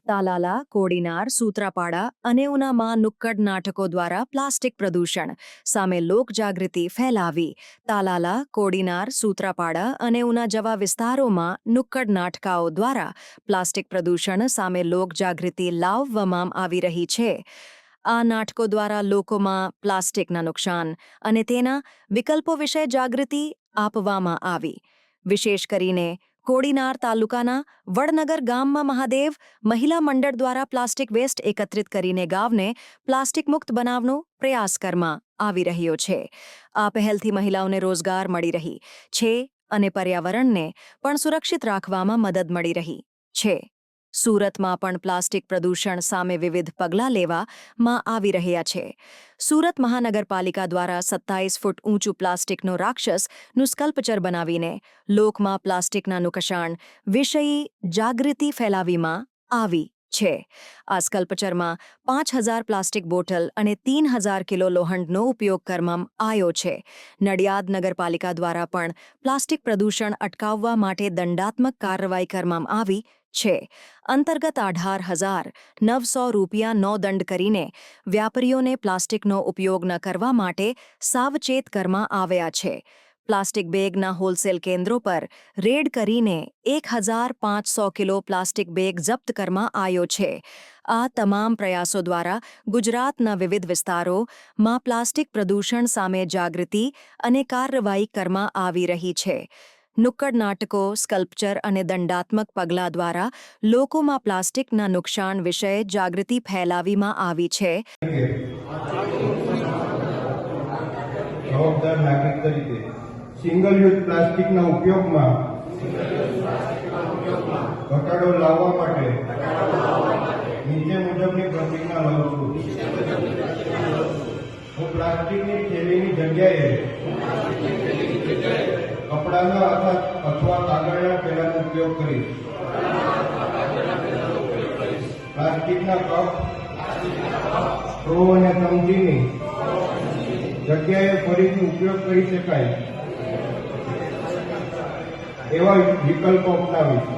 તાલાલા, કોડીનાર, સૂત્રાપાડા અને ઉનામાં નુક્કડ નાટકો દ્વારા પ્લાસ્ટિક પ્રદૂષણ સામે લોકજાગૃતિ ફેલાવી. તાલાલા, કોડીનાર, સૂત્રાપાડા અને ઉના જેવા વિસ્તારોમાં નુક્કડ નાટકાઓ દ્વારા પ્લાસ્ટિક પ્રદૂષણ સામે લોકજાગૃતિ લાવવામાં આવી રહી છે. આ નાટકો દ્વારા લોકોમાં પ્લાસ્ટિકના નુકસાન અને તેના વિકલ્પો વિશે જાગૃતિ આપવામાં આવી. વિશેષ કરીને કોડીનાર તાલુકાના વડનગર ગામમાં મહાદેવ મહિલા મંડળ દ્વારા પ્લાસ્ટિક વેસ્ટ એકત્રિત કરીને ગામને પ્લાસ્ટિક મુક્ત બનાવવાનો પ્રયાસ કરવામાં આવી રહ્યો છે. આ પહેલથી મહિલાઓને રોજગાર મળી રહી છે અને પર્યાવરણને પણ સુરક્ષિત રાખવામાં મદદ મળી રહી છે. સુરતમાં પણ પ્લાસ્ટિક પ્રદૂષણ સામે વિવિધ પગલાં લેવામાં આવી રહ્યા છે. સુરત મહાનગરપાલિકા દ્વારા 27 ફૂટ ઊંચું પ્લાસ્ટિકનો રાક્ષસનું સ્કલ્પચર બનાવીને લોકમાં પ્લાસ્ટિકના નુકસાન વિશે જાગૃતિ ફેલાવવામાં આવી છે. આ સ્કલ્પચરમાં 5000 પ્લાસ્ટિક બોટલ અને 3000 કિલો લોખંડનો ઉપયોગ કરવામાં આવ્યો છે. નડિયાદ નગરપાલિકા દ્વારા પણ પ્લાસ્ટિક પ્રદૂષણ અટકાવવા માટે દંડાત્મક કાર્યવાહી કરવામાં આવી છે. અંતર્ગત 18,900 રૂપિયાનો દંડ કરીને વ્યાપારીઓને પ્લાસ્ટિકનો ઉપયોગ ન કરવા માટે સાવચેત કરવામાં આવ્યા છે. પ્લાસ્ટિક બેગના હોલસેલ કેન્દ્રો પર રેડ કરીને 1,500 કિલો પ્લાસ્ટિક બેગ જપ્ત કરવામાં આવ્યો છે. આ તમામ પ્રયાસો દ્વારા ગુજરાતના વિવિધ વિસ્તારોમાં પ્લાસ્ટિક પ્રદૂષણ સામે જાગૃતિ અને કાર્યવાહી કરવામાં આવી રહી છે. નુક્કડ નાટકો, સ્કલ્પચર અને દંડાત્મક પગલાં દ્વારા લોકોમાં પ્લાસ્ટિકના નુકસાન વિશે જાગૃતિ ફેલાવવામાં આવી છે. જવાબદાર નાગરિક તરીકે સિંગલ યુઝ પ્લાસ્ટિકના ઉપયોગમાં ઘટાડો લાવવા માટે નીચે મુજબની પ્રતિજ્ઞા લઉં છું. હું પ્લાસ્ટિકની થેલીની જગ્યાએ કપડાના અથવા કાગળના થેલાનો ઉપયોગ કરીશ. પ્લાસ્ટિકના કપ, સ્ટ્રો અને ચમચીની જગ્યાએ ફરીથી ઉપયોગ કરી શકાય એવા વિકલ્પો અપનાવીશ.